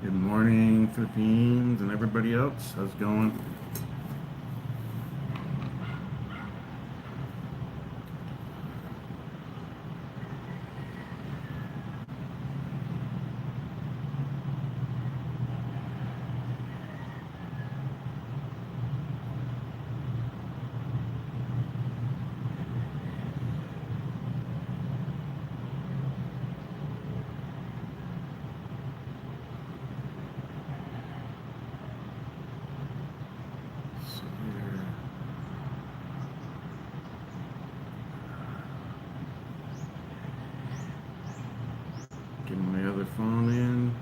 Good morning, Philippines, and everybody else. How's it going? So here, getting my other phone in,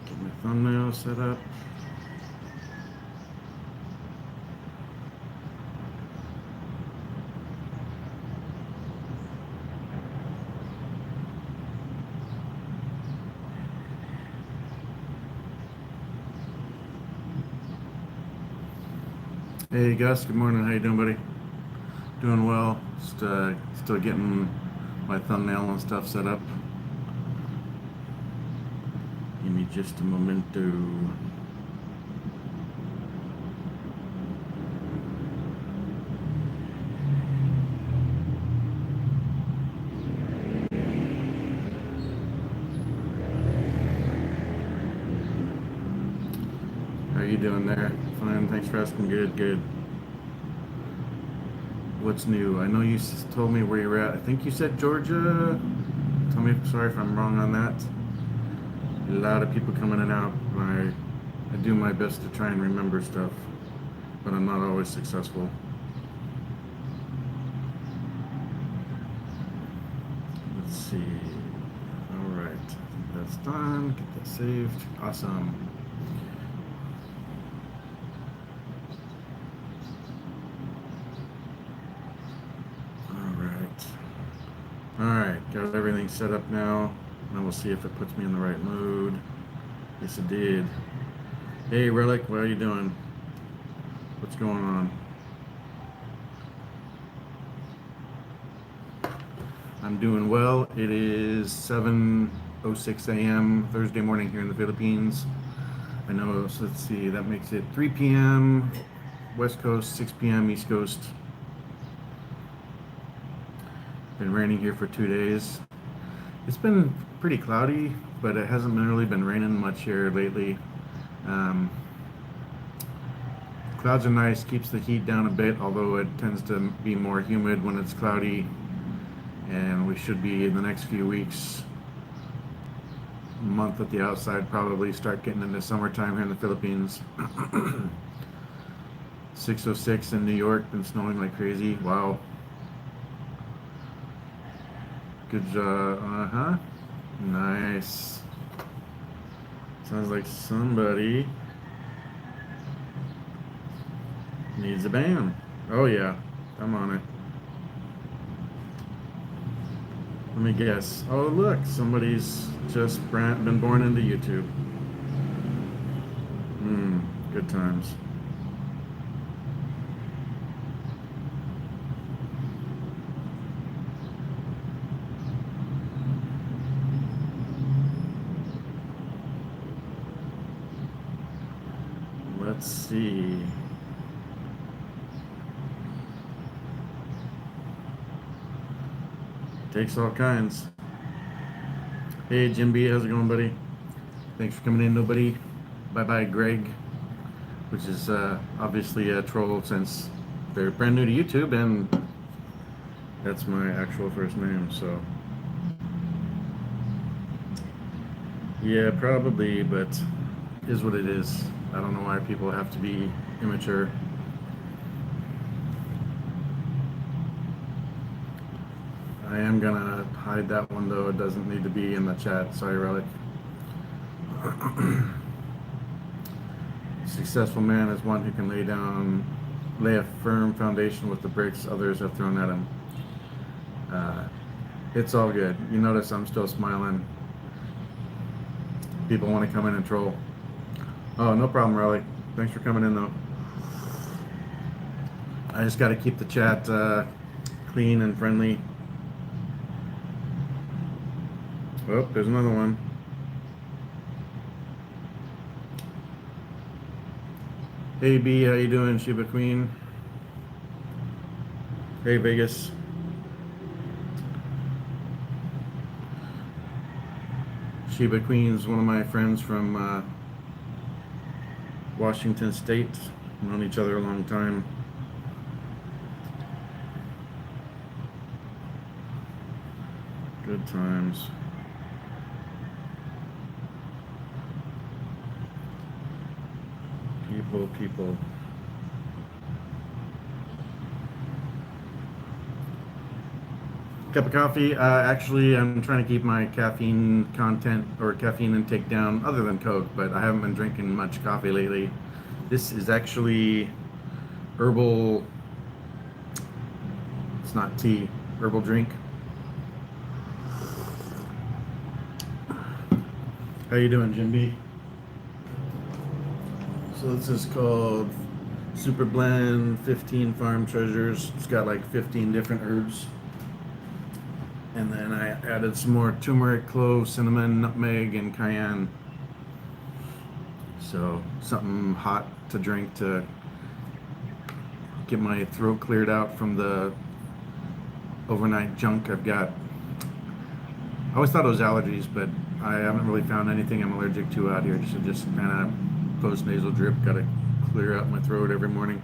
get my thumbnail set up. Hey Gus, good morning. How you doing, buddy? Doing well. Just still getting my thumbnail and stuff set up. Give me just a momento. How are you doing there? Fine. Thanks for asking. Good, good. What's new? I know you told me where you're at. I think you said Georgia. Tell me, sorry if I'm wrong on that. A lot of people coming in and out. I do my best to try and remember stuff, but I'm not always successful. Let's see. All right, I think that's done. Get that saved. Awesome. All right. All right, got everything set up now. Now we'll see if it puts me in the right mood. Yes, it did. Hey, Relic, what are you doing? What's going on? I'm doing well. It is 7:06 a.m. Thursday morning here in the Philippines. I know, so let's see, that makes it 3 p.m. West Coast, 6 p.m. East Coast. Been raining here for 2 days. It's been pretty cloudy, but it hasn't really been raining much here lately. Um, Clouds are nice, keeps the heat down a bit, although it tends to be more humid when it's cloudy. And we should be in the next few weeks, month at the outside, probably start getting into summertime here in the Philippines. 6:06 in New York, been snowing like crazy. Wow. Good job. Uh-huh. Nice. Sounds like somebody needs a band. Oh yeah, I'm on it. Let me guess. Oh look, somebody's just been born into YouTube. Hmm, good times. Let's see. Takes all kinds. Hey Jim B, how's it going, buddy? Thanks for coming in, nobody. Bye bye, Greg, which is obviously a troll since they're brand new to YouTube, and that's my actual first name. So yeah, probably, but is what it is. I don't know why people have to be immature. I am gonna hide that one though. It doesn't need to be in the chat. Sorry, Relic. Successful man is one who can lay a firm foundation with the bricks others have thrown at him. Uh, it's all good. You notice I'm still smiling. People want to come in and troll. Oh, no problem, Relic. Thanks for coming in though. I just got to keep the chat clean and friendly. Oh, there's another one. Hey B, how you doing, Shiba Queen? Hey Vegas. Shiba Queen's one of my friends from Washington State. Known each other a long time. Good times. People. Cup of coffee. Actually, I'm trying to keep my caffeine content or caffeine intake down, other than Coke, but I haven't been drinking much coffee lately. This is actually herbal. It's not tea. Herbal drink. How you doing, Jim B? So this is called Super Blend 15 Farm Treasures. It's got like 15 different herbs. And then I added some more turmeric, clove, cinnamon, nutmeg, and cayenne. So something hot to drink to get my throat cleared out from the overnight junk I've got. I always thought it was allergies, but I haven't really found anything I'm allergic to out here. So just kind of post-nasal drip. Got to clear out my throat every morning.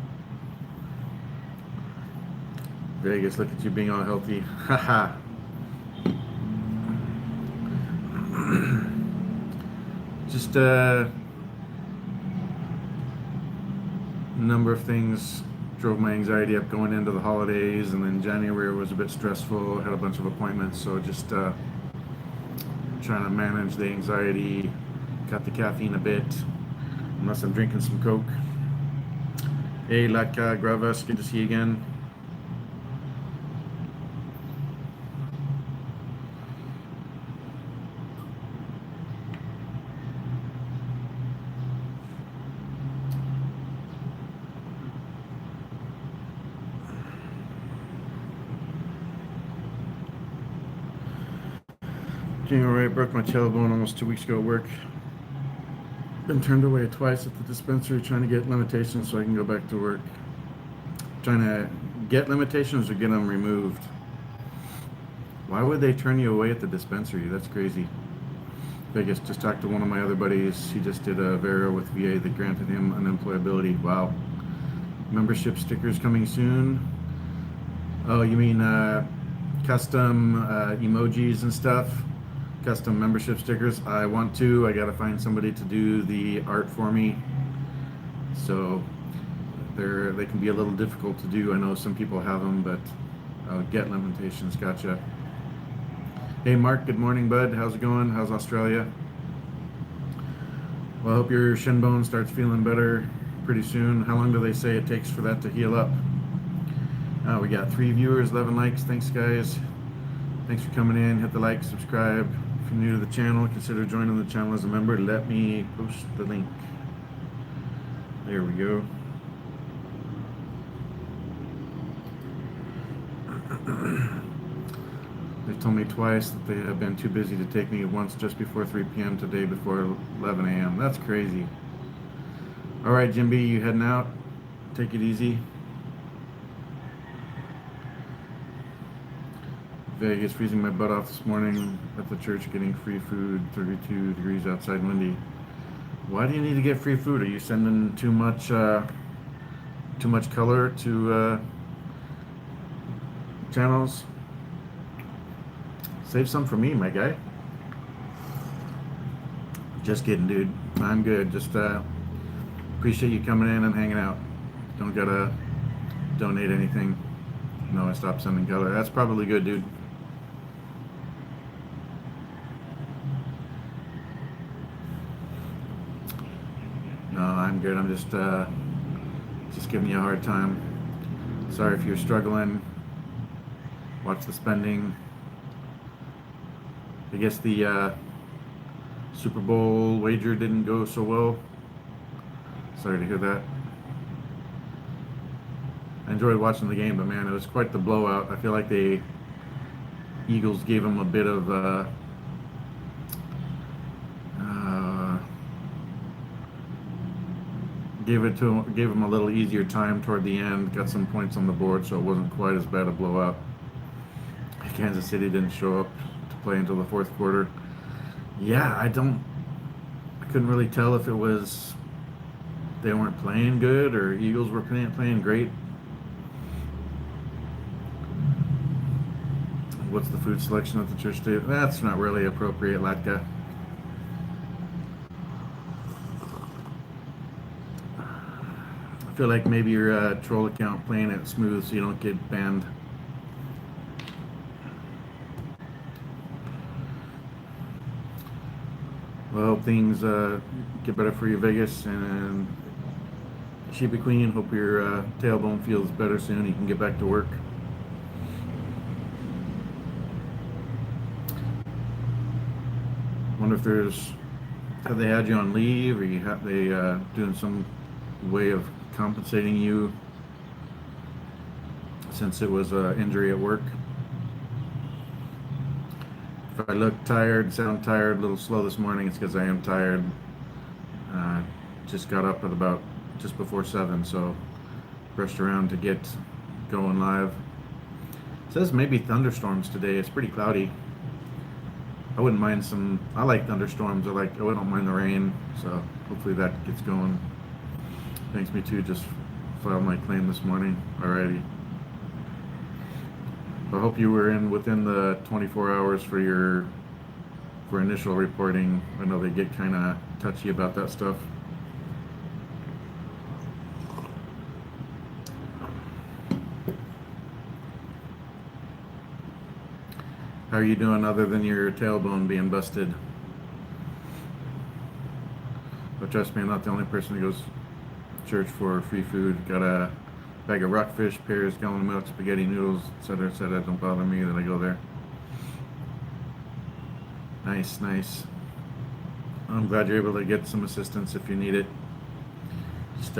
Vegas, look at you being all healthy. Haha. Just a number of things drove my anxiety up going into the holidays, and then January was a bit stressful. Had a bunch of appointments, so just trying to manage the anxiety, cut the caffeine a bit, unless I'm drinking some Coke. Hey, Latka Gravas, good to see you again. Doing alright, broke my tailbone almost 2 weeks ago at work. Been turned away twice at the dispensary trying to get limitations so I can go back to work. Trying to get limitations or get them removed. Why would they turn you away at the dispensary? That's crazy. Vegas, just talked to one of my other buddies. He just did a Vero with VA that granted him unemployability. Wow. Membership stickers coming soon. Oh, you mean custom emojis and stuff? Custom membership stickers. I want to. I gotta find somebody to do the art for me. So they can be a little difficult to do. I know some people have them, but get limitations. Gotcha. Hey Mark, good morning, bud. How's it going? How's Australia? Well, I hope your shin bone starts feeling better pretty soon. How long do they say it takes for that to heal up? We got 3 viewers, 11 likes. Thanks, guys. Thanks for coming in. Hit the like, subscribe. If you're new to the channel, consider joining the channel as a member. Let me post the link. There we go. They told me twice that they have been too busy to take me, once just before 3 p.m. today before 11 a.m. That's crazy. All right, Jim B, you heading out? Take it easy. Vegas, freezing my butt off this morning at the church, getting free food, 32 degrees outside, windy. Why do you need to get free food? Are you sending too much color to channels? Save some for me, my guy. Just kidding, dude. I'm good. Just appreciate you coming in and hanging out. Don't gotta donate anything. No, I stopped sending color. That's probably good, dude. No, I'm good. I'm just giving you a hard time. Sorry if you're struggling. Watch the spending. I guess the Super Bowl wager didn't go so well. Sorry to hear that. I enjoyed watching the game, but man, it was quite the blowout. I feel like the Eagles gave them a bit of gave him a little easier time toward the end. Got some points on the board, so it wasn't quite as bad a blowout. Kansas City didn't show up to play until the fourth quarter. Yeah, I couldn't really tell if it was they weren't playing good or Eagles were playing great. What's the food selection at the church today? That's not really appropriate, Latka. I feel like maybe your troll account playing it smooth so you don't get banned. Well, I hope things get better for you, Vegas, and Sheepy Queen. Hope your tailbone feels better soon. You can get back to work. Wonder if have they had you on leave, or they doing some way of compensating you since it was an injury at work. If I look tired, sound tired, a little slow this morning, it's because I am tired. Just got up at about just before 7, so rushed around to get going live. It says maybe thunderstorms today. It's pretty cloudy. I wouldn't mind I like thunderstorms. I don't mind the rain, so hopefully that gets going. Thanks, me too. Just filed my claim this morning. Alrighty. I hope you were within the 24 hours for initial reporting. I know they get kind of touchy about that stuff. How are you doing other than your tailbone being busted? But trust me, I'm not the only person who goes to church for free food. Got a bag of rockfish, pears, gallon of milk, spaghetti noodles, etc., etc. Don't bother me that I go there. Nice, nice. I'm glad you're able to get some assistance if you need it. Just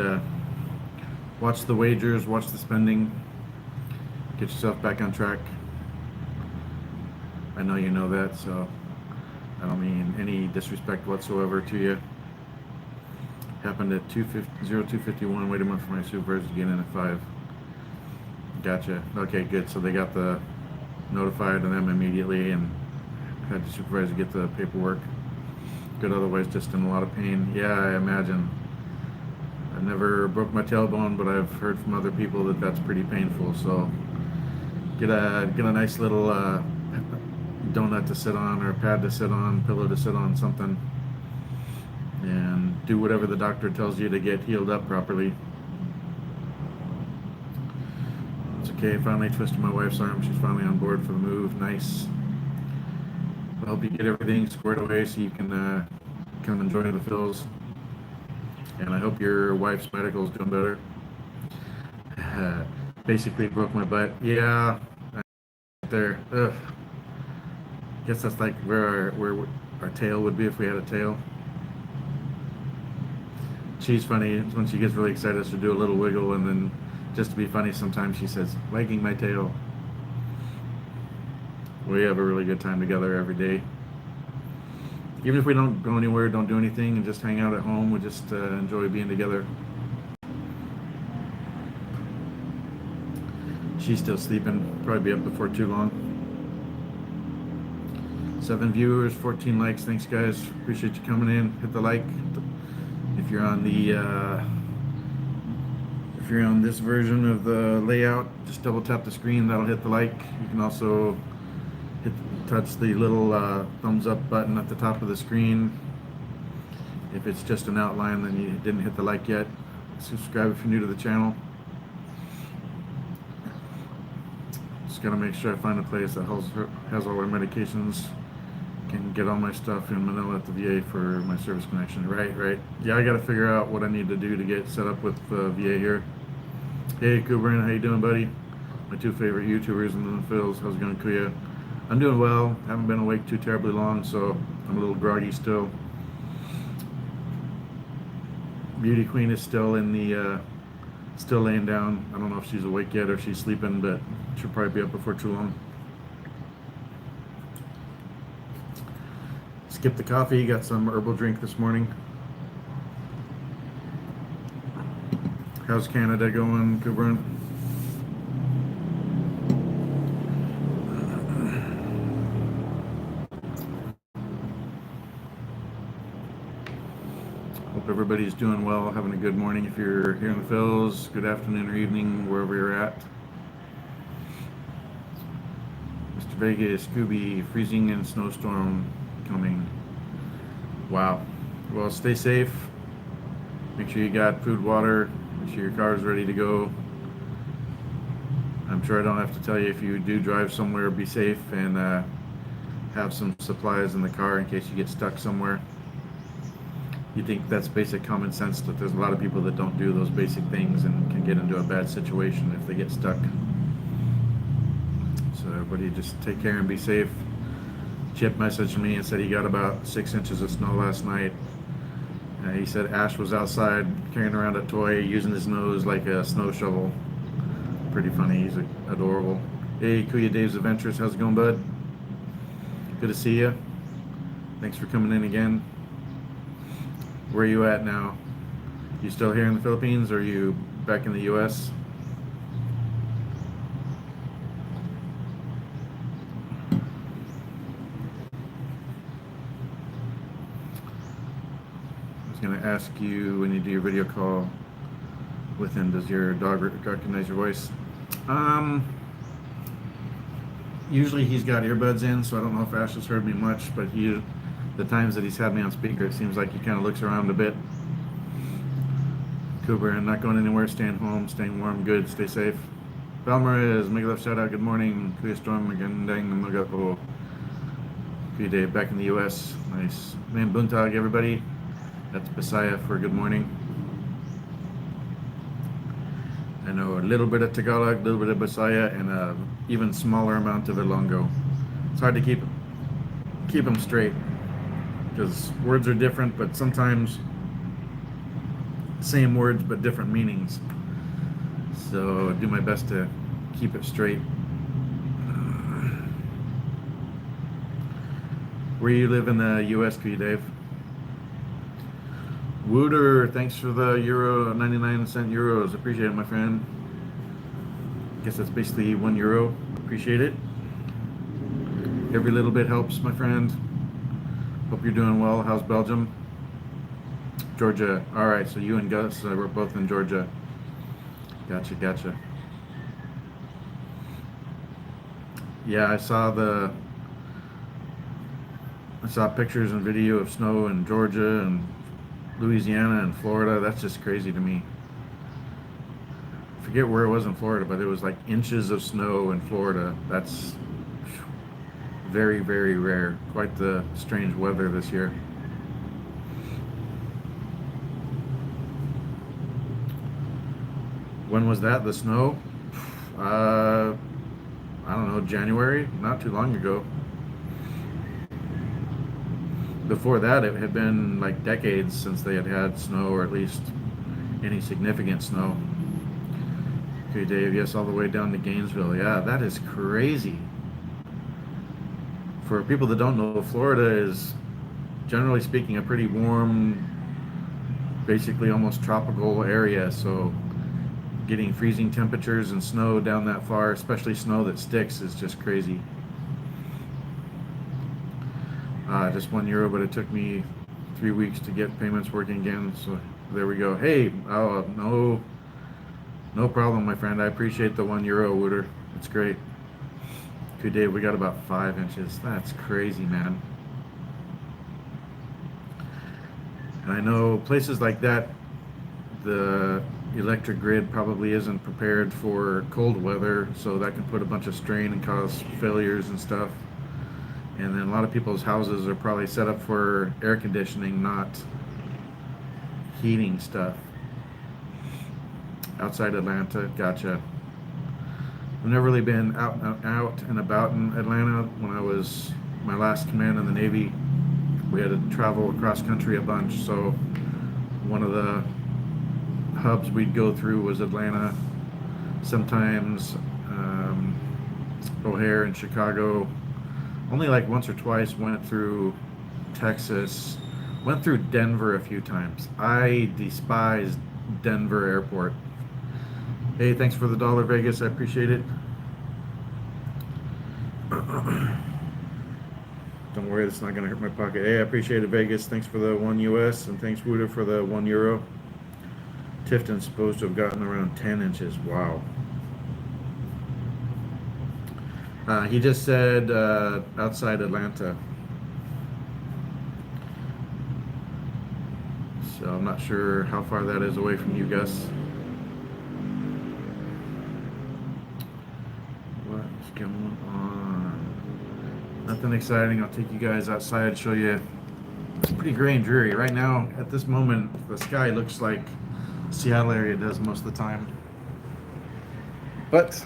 watch the wagers, watch the spending, get yourself back on track. I know you know that, so I don't mean any disrespect whatsoever to you. Happened at 0251. Wait a minute for my supervisor to get in at 5. Gotcha. Okay, good. So they got the notified of them immediately and had the supervisor get the paperwork. Good. Otherwise, just in a lot of pain. Yeah, I imagine. I've never broke my tailbone, but I've heard from other people that that's pretty painful. So get a nice little donut to sit on, or a pad to sit on, pillow to sit on, something, and do whatever the doctor tells you to get healed up properly. It's okay. Finally twisted my wife's arm. She's finally on board for the move. Nice. I hope you get everything squared away so you can come enjoy the fills. And I hope your wife's medical is doing better. Basically broke my butt. Yeah, there. Ugh. Guess that's like where our tail would be if we had a tail. She's funny. When she gets really excited, she'll do a little wiggle, and then just to be funny, sometimes she says, "Wagging my tail." We have a really good time together every day. Even if we don't go anywhere, don't do anything, and just hang out at home, we just enjoy being together. She's still sleeping. Probably be up before too long. 7 viewers, 14 likes. Thanks, guys. Appreciate you coming in. Hit the like. If you're on this version of the layout, just double tap the screen. That'll hit the like. You can also touch the little thumbs up button at the top of the screen. If it's just an outline, then you didn't hit the like yet. Subscribe if you're new to the channel. Just gotta make sure I find a place that has all our medications. Can get all my stuff in Manila at the VA for my service connection. Right. Yeah, I gotta figure out what I need to do to get set up with VA here. Hey, Kubrian, how you doing, buddy? My 2 favorite YouTubers in the Phils. How's it going, Kuya? I'm doing well. Haven't been awake too terribly long, so I'm a little groggy still. Beauty Queen is still still laying down. I don't know if she's awake yet or if she's sleeping, but she'll probably be up before too long. Skip the coffee. Got some herbal drink this morning. How's Canada going, Coburn? Hope everybody's doing well, having a good morning if you're here in the Phils, good afternoon or evening, wherever you're at. Mr. Vegas, Scooby, freezing and snowstorm coming. Wow. Well, stay safe. Make sure you got food, water. Make sure your car's ready to go. I'm sure I don't have to tell you, if you do drive somewhere, be safe and have some supplies in the car in case you get stuck somewhere. You think that's basic common sense, that there's a lot of people that don't do those basic things and can get into a bad situation if they get stuck. So everybody just take care and be safe. Chip messaged me and said he got about 6 inches of snow last night. He said Ash was outside carrying around a toy, using his nose like a snow shovel. Pretty funny. He's adorable. Hey, Kuya Dave's Adventures. How's it going, bud? Good to see you. Thanks for coming in again. Where are you at now? You still here in the Philippines, or are you back in the U.S.? I was going to ask you, when you do your video call with him, does your dog recognize your voice? Usually he's got earbuds in, so I don't know if Ash has heard me much, but the times that he's had me on speaker, it seems like he kind of looks around a bit. Cooper, I'm not going anywhere, staying home, staying warm, good, stay safe. Valmarez, Mega Left shout out, good morning. KuyaStorm, Magandang Magapo. Kuya Dave, back in the US, nice. Man Buntag, everybody. That's Bisaya for good morning. I know a little bit of Tagalog, a little bit of Bisaya, and an even smaller amount of Ilonggo. It's hard to keep them straight, because words are different, but sometimes same words but different meanings. So do my best to keep it straight. Where you live in the US, Kuya Dave? Wooder, thanks for the euro, 99-cent euros. Appreciate it, my friend. Guess that's basically €1. Appreciate it. Every little bit helps, my friend. Hope you're doing well. How's Belgium? Georgia. All right, so you and Gus were both in Georgia. Gotcha. Yeah, I saw pictures and video of snow in Georgia and Louisiana and Florida. That's just crazy to me. I forget where it was in Florida, but it was like inches of snow in Florida. That's very, very rare. Quite the strange weather this year. When was that, the snow? I don't know, January, not too long ago. Before that, it had been like decades since they had snow, or at least any significant snow. Okay, Dave, yes, all the way down to Gainesville. Yeah, that is crazy. For people that don't know, Florida is, generally speaking, a pretty warm, basically almost tropical area, so getting freezing temperatures and snow down that far, especially snow that sticks, is just crazy. Just €1, but it took me 3 weeks to get payments working again, so there we go. Hey, no problem, my friend. I appreciate the €1, Wooder. It's great. Today we got about 5 inches. That's crazy, man. And I know places like that, the electric grid probably isn't prepared for cold weather, so that can put a bunch of strain and cause failures and stuff. And then a lot of people's houses are probably set up for air conditioning, not heating stuff. Outside Atlanta, gotcha. I've never really been out and about in Atlanta. When I was my last command in the Navy, we had to travel across country a bunch, so one of the hubs we'd go through was Atlanta. Sometimes O'Hare and Chicago. Only like once or twice went through Texas. Went through Denver a few times. I despise Denver airport. Hey, thanks for the dollar, Vegas. I appreciate it. Don't worry, it's not going to hurt my pocket. Hey, I appreciate it, Vegas. Thanks for the 1 US, and thanks, Wuda, for the €1. Tifton's supposed to have gotten around 10 inches. Wow. He just said outside Atlanta. So I'm not sure how far that is away from you, Gus. What's going on? Nothing exciting. I'll take you guys outside, show you. It's pretty gray and dreary. Right now, at this moment, the sky looks like Seattle area does most of the time. But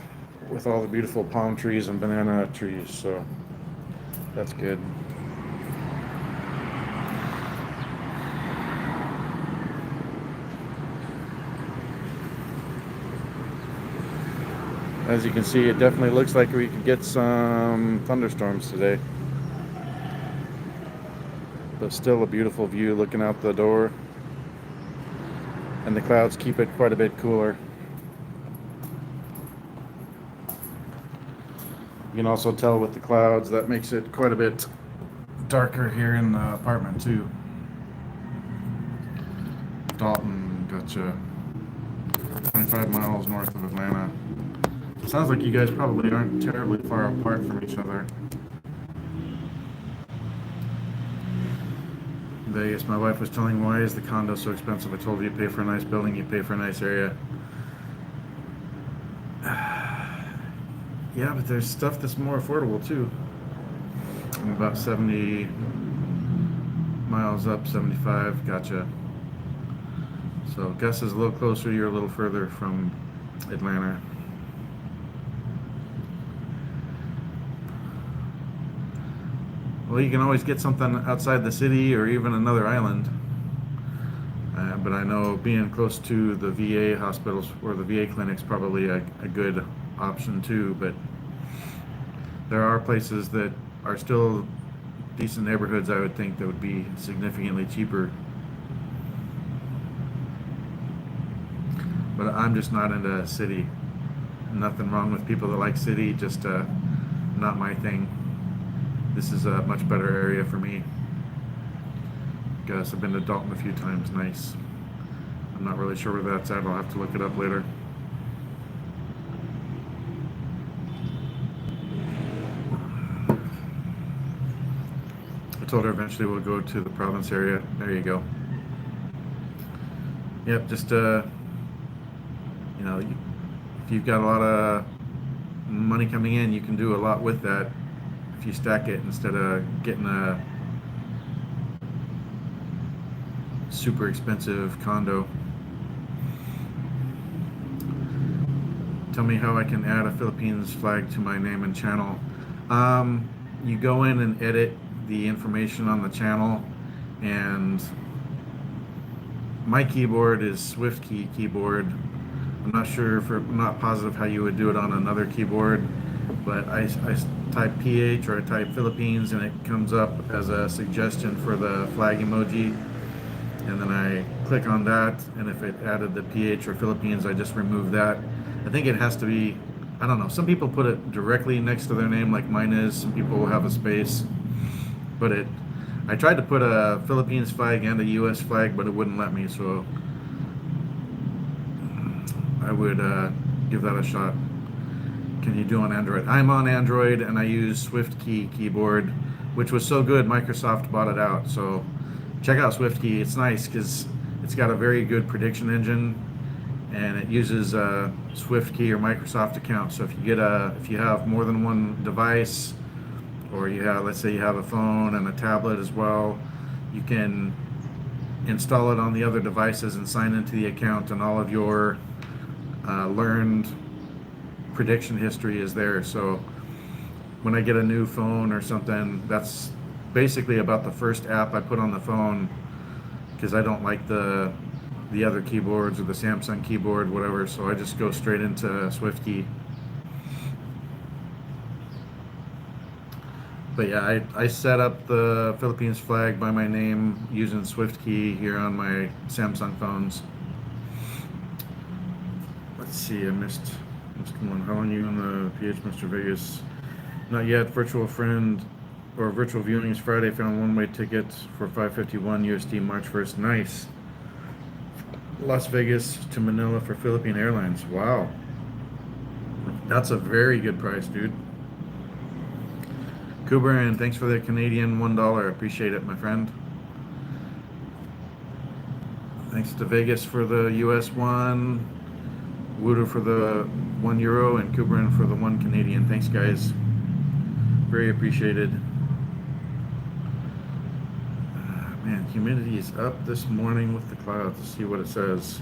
with all the beautiful palm trees and banana trees, so that's good. As you can see, it definitely looks like we could get some thunderstorms today. But still a beautiful view looking out the door. And the clouds keep it quite a bit cooler. You can also tell with the clouds, that makes it quite a bit darker here in the apartment too. Dalton, gotcha. 25 miles north of Atlanta. Sounds like you guys probably aren't terribly far apart from each other. Vegas, my wife was telling me, why is the condo so expensive? I told her, you pay for a nice building, you pay for a nice area. Yeah, but there's stuff that's more affordable too. I'm about 70 miles up, 75, gotcha. So Gus is a little closer, you're a little further from Atlanta. Well, you can always get something outside the city or even another island. But I know being close to the VA hospitals or the VA clinics probably a good option too. But there are places that are still decent neighborhoods, I would think, that would be significantly cheaper. But I'm just not into city. Nothing wrong with people that like city, just not my thing. This is a much better area for me. Guess I've been to Dalton a few times. Nice. I'm not really sure where that's at. I'll have to look it up later. I told her eventually we'll go to the province area. There you go. Yep, just you know, if you've got a lot of money coming in, you can do a lot with that if you stack it instead of getting a super expensive condo. Tell me how I can add a Philippines flag to my name and channel. You go in and edit the information on the channel, and my keyboard is SwiftKey keyboard. I'm not sure if I'm not positive how you would do it on another keyboard, but I type PH or I type Philippines and it comes up as a suggestion for the flag emoji, and then I click on that, and if it added the PH or Philippines, I just remove that. I think it has to be, I don't know, some people put it directly next to their name like mine is, some people will have a space, but I tried to put a Philippines flag and a US flag, but it wouldn't let me, so I would give that a shot. Can you do on Android? I'm on Android and I use SwiftKey keyboard, which was so good Microsoft bought it out. So check out SwiftKey. It's nice because it's got a very good prediction engine, and it uses a SwiftKey or Microsoft account. So if you have more than one device, or you have, let's say you have a phone and a tablet as well, you can install it on the other devices and sign into the account, and all of your learned prediction history is there. So when I get a new phone or something, that's basically about the first app I put on the phone, because I don't like the other keyboards or the Samsung keyboard, whatever, so I just go straight into SwiftKey. But yeah, I set up the Philippines flag by my name using SwiftKey here on my Samsung phones. Let's see, I missed what's going on. How long are you on the PH Mr. Vegas? Not yet. Virtual friend or virtual viewings Friday. Found one-way tickets for 551 USD March 1st. Nice. Las Vegas to Manila for Philippine Airlines. Wow. That's a very good price, dude. Kuberin, thanks for the Canadian $1. Appreciate it, my friend. Thanks to Vegas for the US one, Wooder for the €1, and Kuberin for the 1 Canadian. Thanks, guys. Very appreciated. Man, humidity is up this morning with the clouds. Let's see what it says.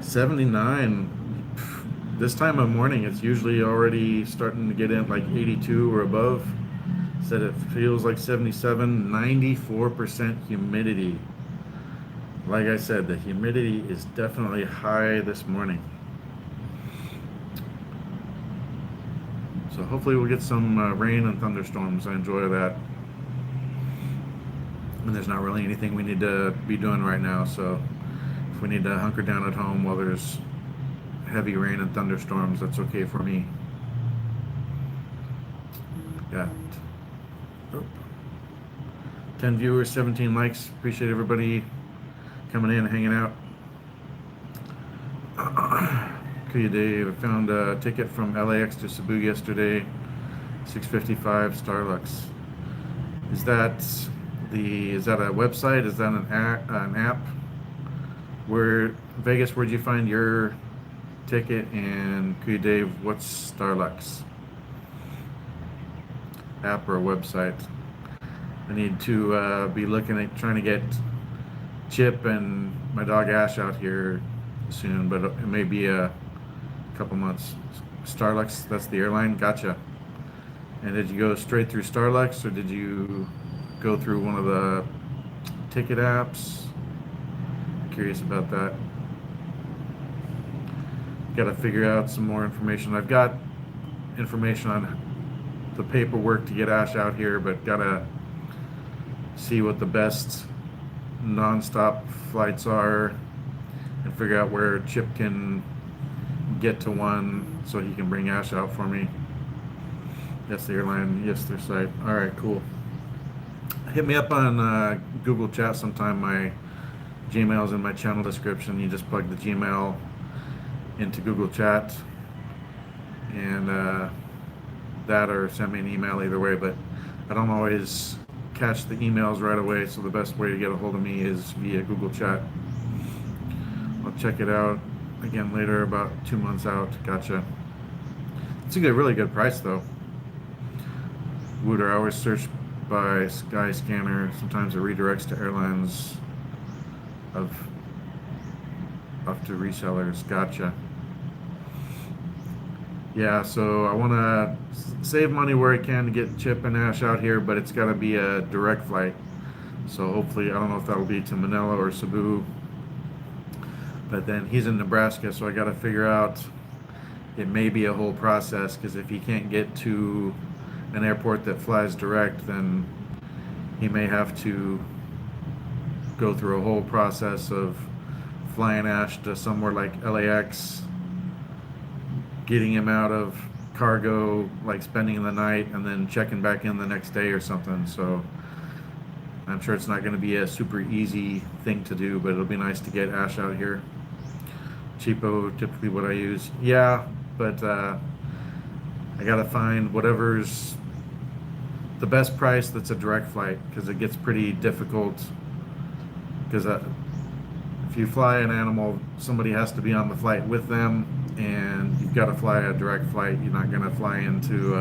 79. This time of morning, it's usually already starting to get in like 82 or above. Said it feels like 77, 94% humidity. Like I said, the humidity is definitely high this morning. So hopefully we'll get some rain and thunderstorms. I enjoy that. And there's not really anything we need to be doing right now. So if we need to hunker down at home while there's heavy rain and thunderstorms, that's okay for me. Got 10 viewers, 17 likes. Appreciate everybody coming in and hanging out. Kuya Dave, I found a ticket from LAX to Cebu yesterday, 655 Starlux. Is that a website? Is that an app? Where Vegas, where'd you find your ticket? And Kuya Dave, what's Starlux? App or website? I need to be looking at trying to get Chip and my dog Ash out here soon, but it may be a couple months. Starlux, that's the airline. Gotcha. And did you go straight through Starlux, or did you go through one of the ticket apps? Curious about that. Got to figure out some more information. I've got information on the paperwork to get Ash out here, but gotta see what the best non-stop flights are and figure out where Chip can get to one so he can bring Ash out for me. Yes, the airline. Yes, their site. All right, cool. Hit me up on Google Chat sometime. My Gmail's in my channel description. You just plug the Gmail into Google Chat and that, or send me an email, either way. But I don't always catch the emails right away, so the best way to get a hold of me is via Google Chat. I'll check it out again later, about 2 months out. Gotcha. It's a really good price though. Wooder, I always search by Skyscanner. Sometimes it redirects to airlines up to resellers. Gotcha. Yeah, so I want to save money where I can to get Chip and Ash out here, but it's got to be a direct flight. So hopefully, I don't know if that'll be to Manila or Cebu, but then he's in Nebraska, so I got to figure out, it may be a whole process, because if he can't get to an airport that flies direct, then he may have to go through a whole process of flying Ash to somewhere like LAX, getting him out of cargo, like spending the night, and then checking back in the next day or something. So I'm sure it's not going to be a super easy thing to do, but it'll be nice to get Ash out here. Cheapo, typically what I use. Yeah, but I gotta find whatever's the best price that's a direct flight, because it gets pretty difficult, because if you fly an animal, somebody has to be on the flight with them, and you've got to fly a direct flight. You're not going to fly into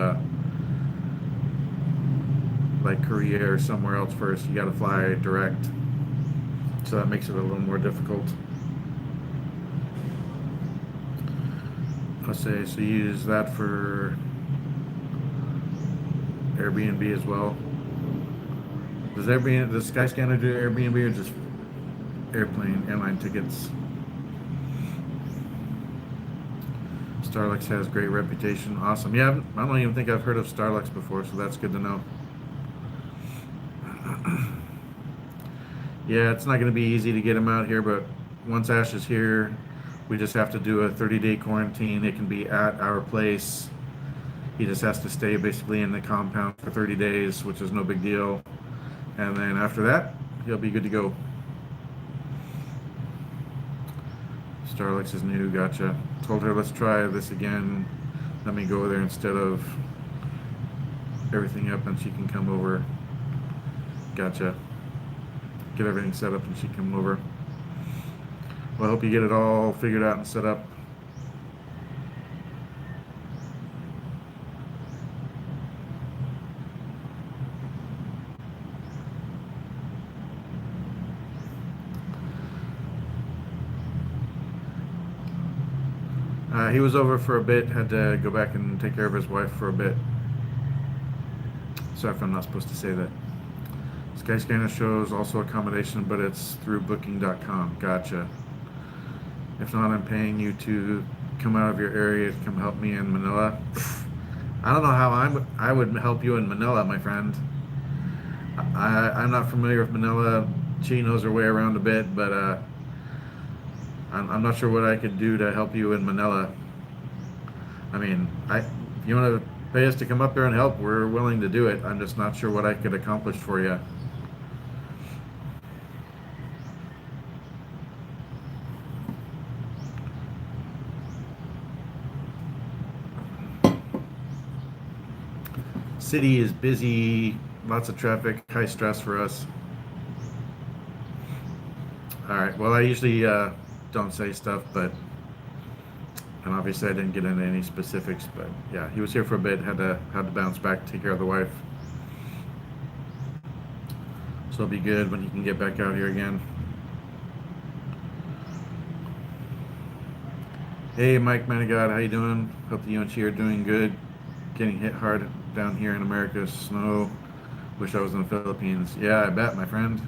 like Korea or somewhere else first. You got to fly direct, so that makes it a little more difficult. I'll say, so you use that for Airbnb as well. Does Skyscanner do Airbnb or just airline tickets? Starlux has great reputation. Awesome. Yeah, I don't even think I've heard of Starlux before, so that's good to know. Yeah, it's not going to be easy to get him out here, but once Ash is here, We just have to do a 30-day quarantine. It can be at our place. He just has to stay basically in the compound for 30 days, which is no big deal. And then after that, he'll be good to go. Starlink's is new, gotcha. Told her let's try this again. Let me go there instead of everything up and she can come over. Gotcha. Get everything set up and she can come over. Well, I hope you get it all figured out and set up. He was over for a bit, had to go back and take care of his wife for a bit. Sorry if I'm not supposed to say that. Skyscanner shows also accommodation, but it's through booking.com. Gotcha. If not, I'm paying you to come out of your area to come help me in Manila. I don't know how I would help you in Manila, my friend. I'm not familiar with Manila. She knows her way around a bit, but I'm not sure what I could do to help you in Manila. I mean, if you want to pay us to come up there and help, we're willing to do it. I'm just not sure what I could accomplish for you. City is busy, lots of traffic, high stress for us. All right, well, I usually don't say stuff, and obviously I didn't get into any specifics, but yeah, he was here for a bit, had to bounce back, take care of the wife. So it'll be good when he can get back out here again. Hey, Mike Manigod, how you doing? Hope that you and she are doing good. Getting hit hard down here in America, snow. Wish I was in the Philippines. Yeah, I bet, my friend.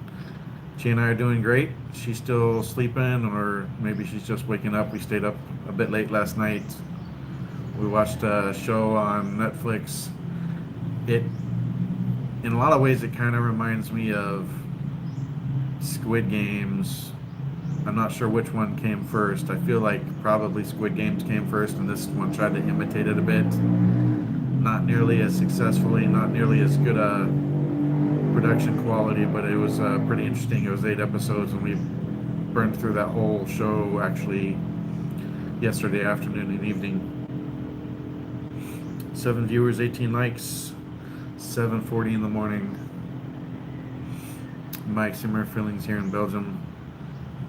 She and I are doing great. She's still sleeping, or maybe she's just waking up. We stayed up a bit late last night. We watched a show on Netflix. In a lot of ways, it kind of reminds me of Squid Games. I'm not sure which one came first. I feel like probably Squid Games came first, and this one tried to imitate it a bit. Not nearly as successfully, not nearly as good a production quality, but it was pretty interesting. It was 8 episodes, and we burned through that whole show actually yesterday afternoon and evening. 7 viewers, 18 likes, 7:40 in the morning. Mike, similar feelings here in Belgium.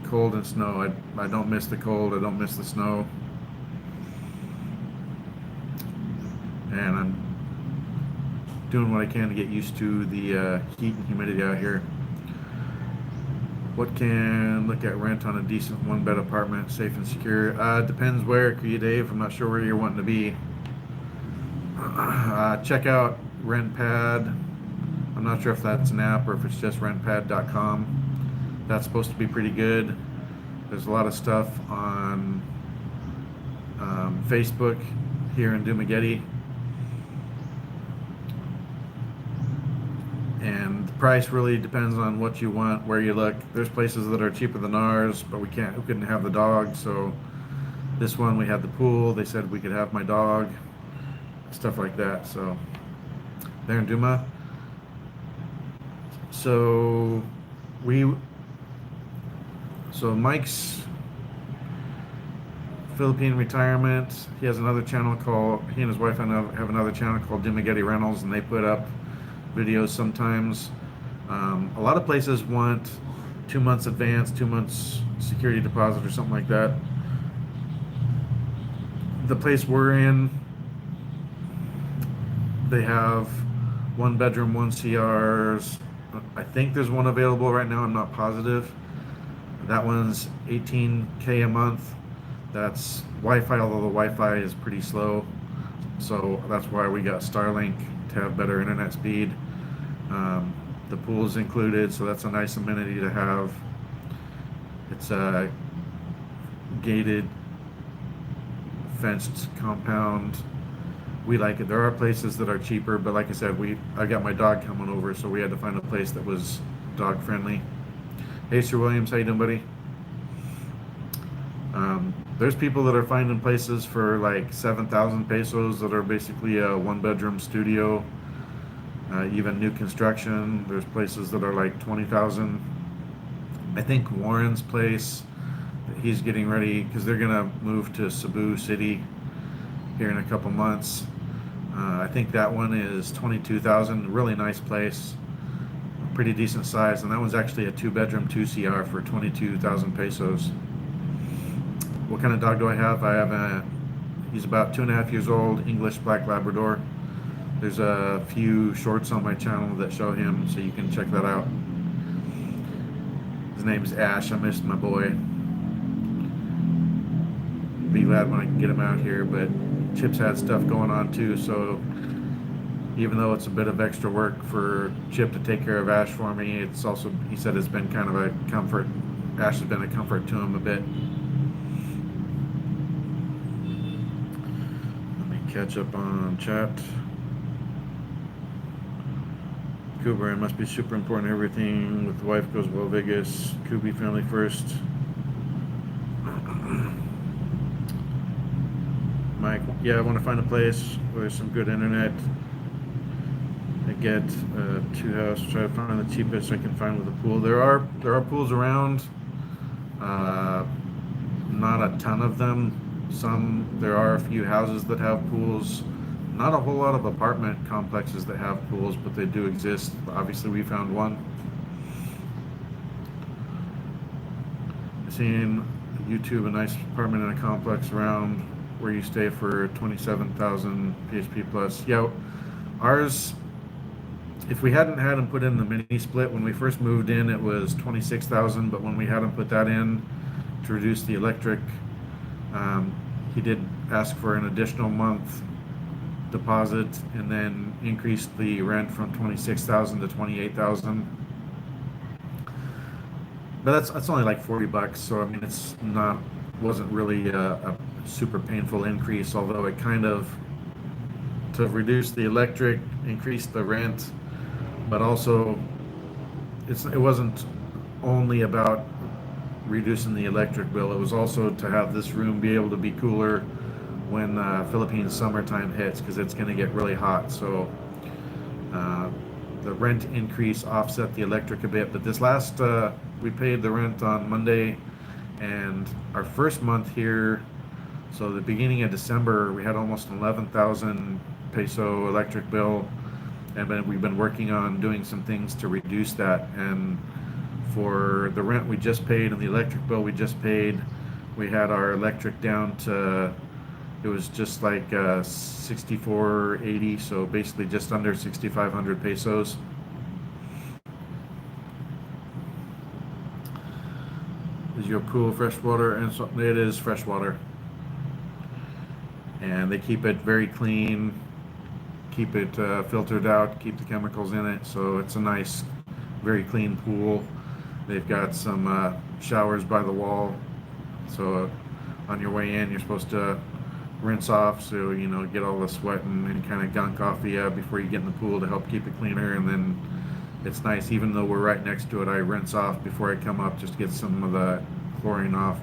Cold and snow. I don't miss the cold. I don't miss the snow. And I'm doing what I can to get used to the heat and humidity out here. What can look at rent on a decent 1-bed apartment, safe and secure? Depends where, Kuya Dave. I'm not sure where you're wanting to be. Check out RentPad. I'm not sure if that's an app or if it's just rentpad.com. That's supposed to be pretty good. There's a lot of stuff on Facebook here in Dumaguete. And the price really depends on what you want, where you look. There's places that are cheaper than ours, but we couldn't have the dog, so this one we had the pool. They said we could have my dog, stuff like that. So there in Duma. So Mike's Philippine retirement. He has another channel called, he and his wife have another channel called Dumaguete Rentals, and they put up videos sometimes. A lot of places want 2 months advance, 2 months security deposit or something like that. The place we're in, they have 1 bedroom, 1 CRs. I think there's one available right now, I'm not positive. That one's $18K a month. That's Wi-Fi, although the Wi-Fi is pretty slow. So that's why we got Starlink, to have better internet speed. The pool is included, so that's a nice amenity to have. It's a gated, fenced compound. We like it. There are places that are cheaper, but like I said, I got my dog coming over, so we had to find a place that was dog friendly. Hey, Sir Williams, how you doing, buddy? There's people that are finding places for like 7,000 pesos that are basically a one-bedroom studio, even new construction. There's places that are like 20,000. I think Warren's place, he's getting ready because they're gonna move to Cebu City here in a couple months. I think that one is 22,000. Really nice place, pretty decent size, and that one's actually a two-bedroom, 2 CR for 22,000 pesos. What kind of dog do I have? I have he's about 2.5 years old, English Black Labrador. There's a few shorts on my channel that show him, so you can check that out. His name's Ash. I missed my boy. Be glad when I can get him out here, but Chip's had stuff going on too, so even though it's a bit of extra work for Chip to take care of Ash for me, it's also, he said it's been kind of a comfort. Ash has been a comfort to him a bit. Catch up on chat. Kuba, it must be super important. Everything with the wife goes well. Vegas, Kubi family first. Mike, yeah, I want to find a place where there's some good internet. I get a 2-house. Try to find the cheapest I can find with a pool. There are pools around. Not a ton of them. There are a few houses that have pools. Not a whole lot of apartment complexes that have pools, but they do exist. Obviously, we found one. I've seen YouTube, a nice apartment in a complex around where you stay for 27,000 PHP plus. Yeah, ours, if we hadn't had them put in the mini split, when we first moved in, it was 26,000, but when we had them put that in to reduce the electric, he did ask for an additional month deposit and then increased the rent from 26,000 to 28,000. But that's only like $40, so I mean wasn't really a super painful increase, although it kind of, to reduce the electric, increased the rent, but also it wasn't only about reducing the electric bill. It was also to have this room be able to be cooler when Philippine summertime hits, because it's going to get really hot. So the rent increase offset the electric a bit. But this last, we paid the rent on Monday, and our first month here, so the beginning of December, we had almost 11,000 peso electric bill, and then we've been working on doing some things to reduce that. And for the rent we just paid and the electric bill we just paid, we had our electric down to, it was just like 64.80, so basically just under 6,500 pesos. Is your pool freshwater? And so it is freshwater, and they keep it very clean, keep it filtered out, keep the chemicals in it, so it's a nice, very clean pool. They've got some showers by the wall, so on your way in you're supposed to rinse off, so you know, get all the sweat and kind of gunk off you before you get in the pool to help keep it cleaner. And then it's nice, even though we're right next to it, I rinse off before I come up just to get some of the chlorine off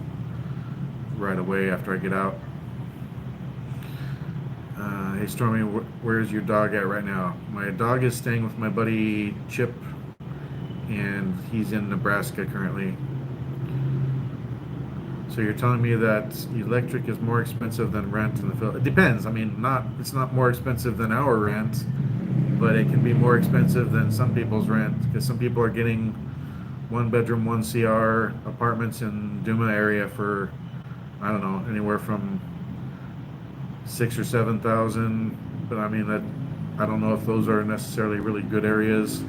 right away after I get out. Hey Stormy, where's your dog at right now? My dog is staying with my buddy Chip, and he's in Nebraska currently. So you're telling me that electric is more expensive than rent in the Philippines? It depends. I mean, it's not more expensive than our rent, but it can be more expensive than some people's rent, because some people are getting 1-bedroom, 1 CR apartments in Duma area for, I don't know, anywhere from 6,000 or 7,000. But I mean, that, I don't know if those are necessarily really good areas.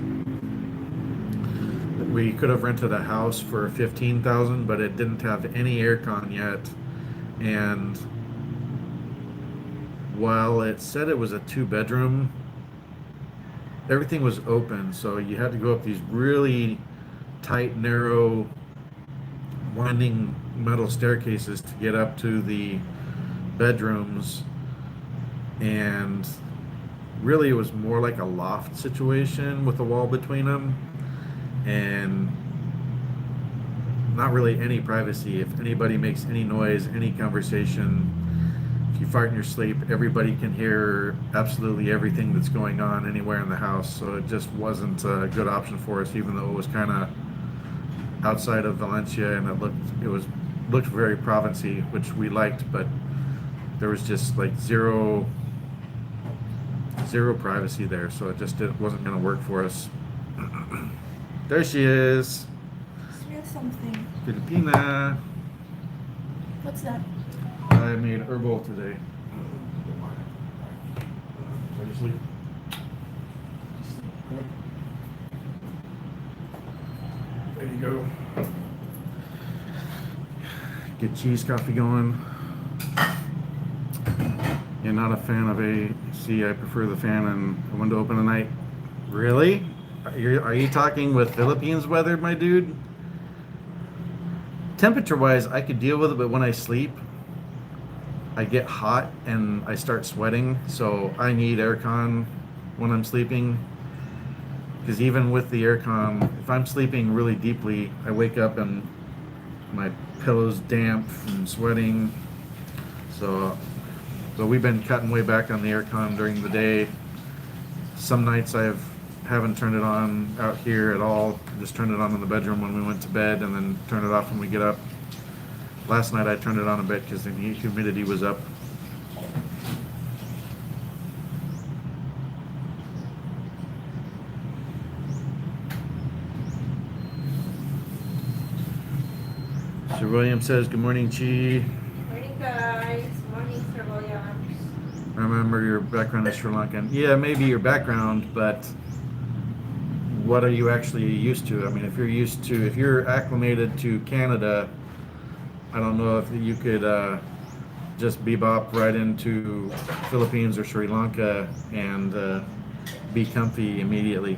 We could have rented a house for 15,000, but it didn't have any aircon yet. And while it said it was a 2-bedroom, everything was open, so you had to go up these really tight, narrow, winding metal staircases to get up to the bedrooms. And really it was more like a loft situation with a wall between them. And not really any privacy. If anybody makes any noise, any conversation, if you fart in your sleep, everybody can hear absolutely everything that's going on anywhere in the house. So it just wasn't a good option for us, even though it was kind of outside of Valencia and looked very provincey, which we liked, but there was just like zero privacy there, so it wasn't going to work for us. There she is. Smell something. Filipina. What's that? I made herbal today. Are you asleep? There you go. Get cheese coffee going. Yeah, not a fan of AC. I prefer the fan and the window open at night. Really? Are you talking with Philippines weather, my dude? Temperature-wise, I could deal with it, but when I sleep, I get hot and I start sweating, so I need aircon when I'm sleeping. Because even with the aircon, if I'm sleeping really deeply, I wake up and my pillow's damp from sweating. So we've been cutting way back on the aircon during the day. Some nights I haven't turned it on out here at all. Just turned it on in the bedroom when we went to bed, and then turn it off when we get up. Last night I turned it on a bit because the humidity was up. Sir William says, good morning, Chi. Morning, guys. Morning, Sir Williams. I remember your background is Sri Lankan. Yeah, maybe your background, but what are you actually used to? I mean, if you're acclimated to Canada, I don't know if you could just bebop right into Philippines or Sri Lanka and be comfy immediately.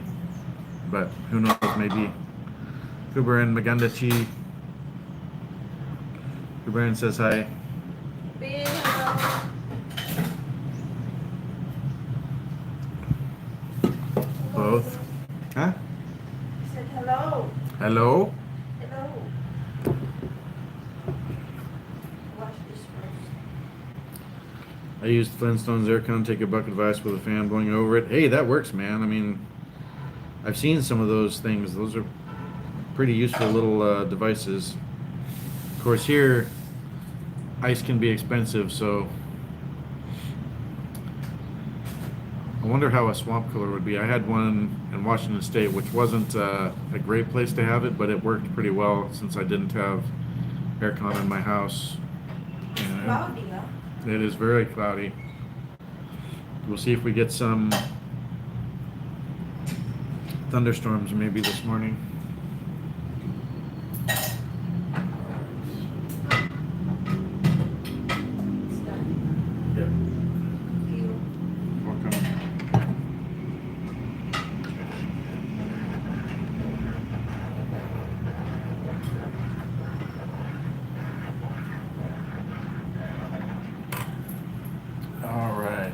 But who knows, maybe. Kubaran Magandachi. Kubaran says hi. Bill, hello. Both. Huh? I said hello. Hello? Hello. Watch this first. I used Flintstone's aircon, take a bucket of ice with a fan blowing over it. Hey, that works, man. I mean, I've seen some of those things. Those are pretty useful little devices. Of course, here, ice can be expensive, so I wonder how a swamp cooler would be. I had one in Washington State, which wasn't a great place to have it, but it worked pretty well since I didn't have aircon in my house. It's And cloudy, huh? it is very cloudy. We'll see if we get some thunderstorms maybe this morning. It's done. Yep. You. Welcome. All right.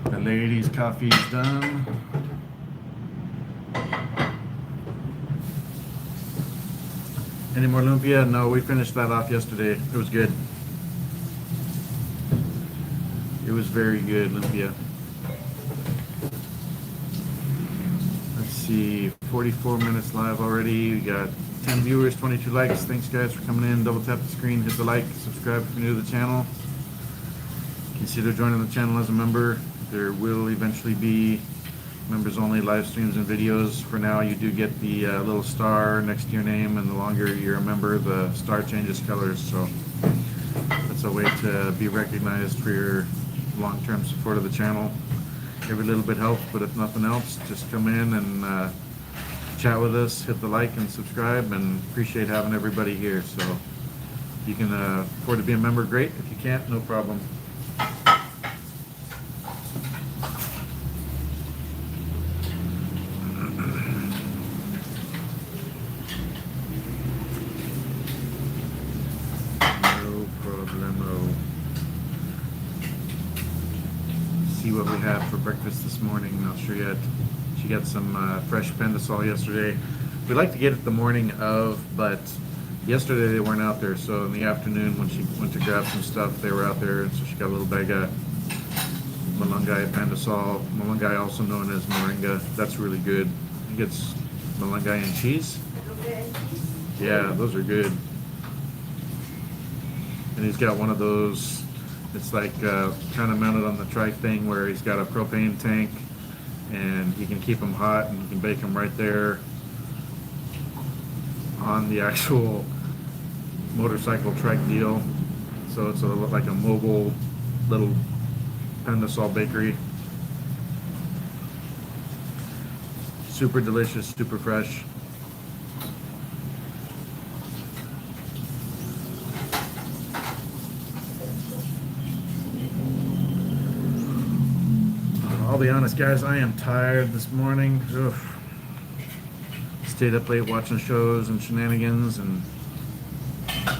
The ladies' coffee is done. Any more lumpia? No, we finished that off yesterday. It was good. It was very good, lumpia. Let's see, 44 minutes live already. We got 10 viewers, 22 likes. Thanks, guys, for coming in. Double tap the screen, hit the like, subscribe if you're new to the channel. Consider joining the channel as a member. There will eventually be members only live streams and videos. For now, you do get the little star next to your name, and the longer you're a member, the star changes colors. So that's a way to be recognized for your long-term support of the channel. Every little bit helps, but if nothing else, just come in and chat with us, hit the like and subscribe, and appreciate having everybody here. So if you can afford to be a member, great. If you can't, no problem. No problemo. See what we have for breakfast this morning. Not sure yet. She got some fresh pendasol yesterday. We like to get it the morning of, but yesterday they weren't out there, so in the afternoon when she went to grab some stuff, they were out there, and so she got a little bag of malunggay pandesal. Malunggay, also known as moringa. That's really good. I think it's malunggay and cheese. Yeah, those are good. And he's got one of those, it's like kind of mounted on the trike thing where he's got a propane tank and you can keep them hot and you can bake them right there on the actual motorcycle trike deal. So it's like a mobile little pandesal bakery. Super delicious, super fresh. I'll be honest, guys, I am tired this morning. Ugh. Stayed up late watching shows and shenanigans, and I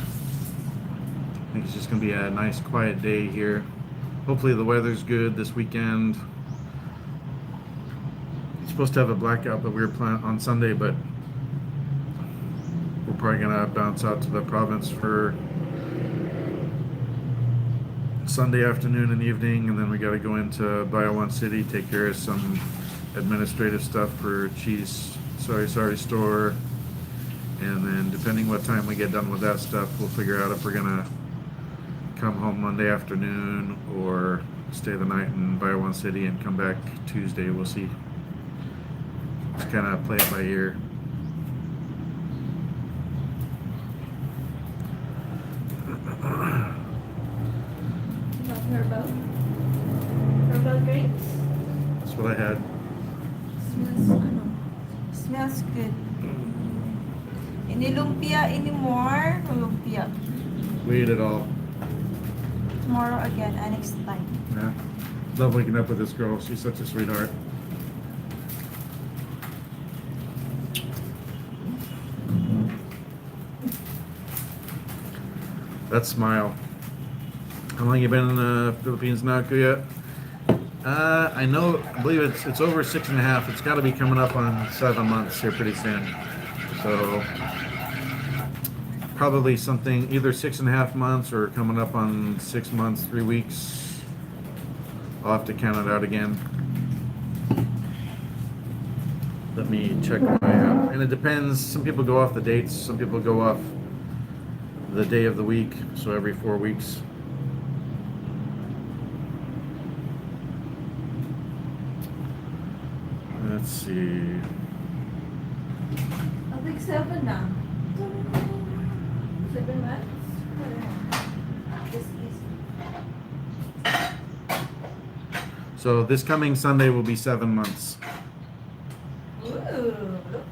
think it's just gonna be a nice quiet day here. Hopefully the weather's good this weekend. It's supposed to have a blackout that we were planning on Sunday, but we're probably gonna bounce out to the province for Sunday afternoon and evening, and then we got to go into Bayawan City, take care of some administrative stuff for Cheese Sorry store, and then depending what time we get done with that stuff, we'll figure out if we're gonna come home Monday afternoon or stay the night in Bayawan City and come back Tuesday. We'll see. Just kind of play it by ear. Herbal grapes. That's what I had. Smells good. Any lumpia anymore? No lumpia. We ate it all. Tomorrow again and next time. Yeah. Love waking up with this girl. She's such a sweetheart. That smile. How long you been in the Philippines now, Kuya? I believe it's over 6.5. It's got to be coming up on 7 months here pretty soon. So probably something either 6.5 months or coming up on 6 months, 3 weeks. I'll have to count it out again. Let me check my and it depends. Some people go off the dates. Some people go off the day of the week. So every 4 weeks. Let's see. I think 7 now. 7 months. This is. So this coming Sunday will be 7 months. Ooh, look.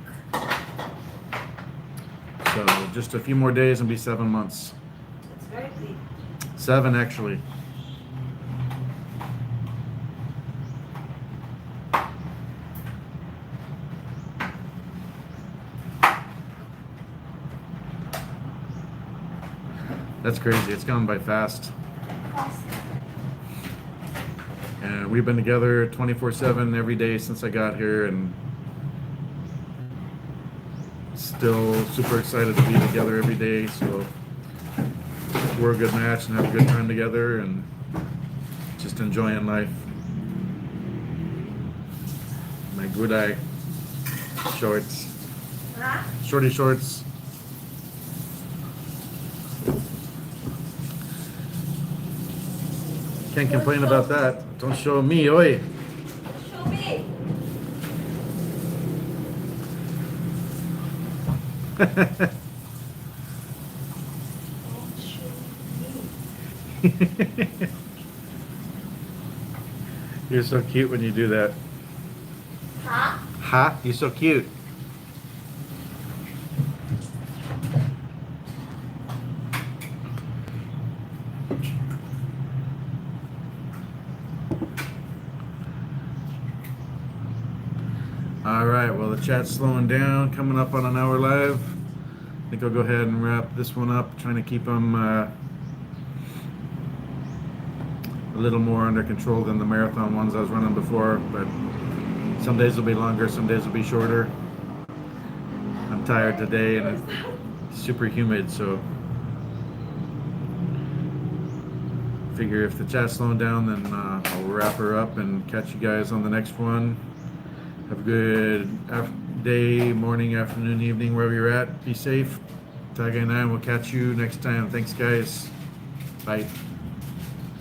So just a few more days and be 7 months. It's very big. 7 actually. That's crazy. It's gone by fast. And we've been together 24/7 every day since I got here, and still super excited to be together every day. So we're a good match and have a good time together, and just enjoying life. My good eye shorts, Huh? shorty shorts. Can't complain about that. Don't show me, oi. Show me. Don't show me. You're so cute when you do that. Huh? Ha, you're so cute. All right, well, the chat's slowing down, coming up on an hour live. I think I'll go ahead and wrap this one up, trying to keep them a little more under control than the marathon ones I was running before, but some days will be longer, some days will be shorter. tired today, and it's super humid, so figure if the chat's slowing down, then I'll wrap her up and catch you guys on the next one. Have a good day, morning, afternoon, evening, wherever you're at. Be safe. Tag and I will catch you next time. Thanks, guys. Bye.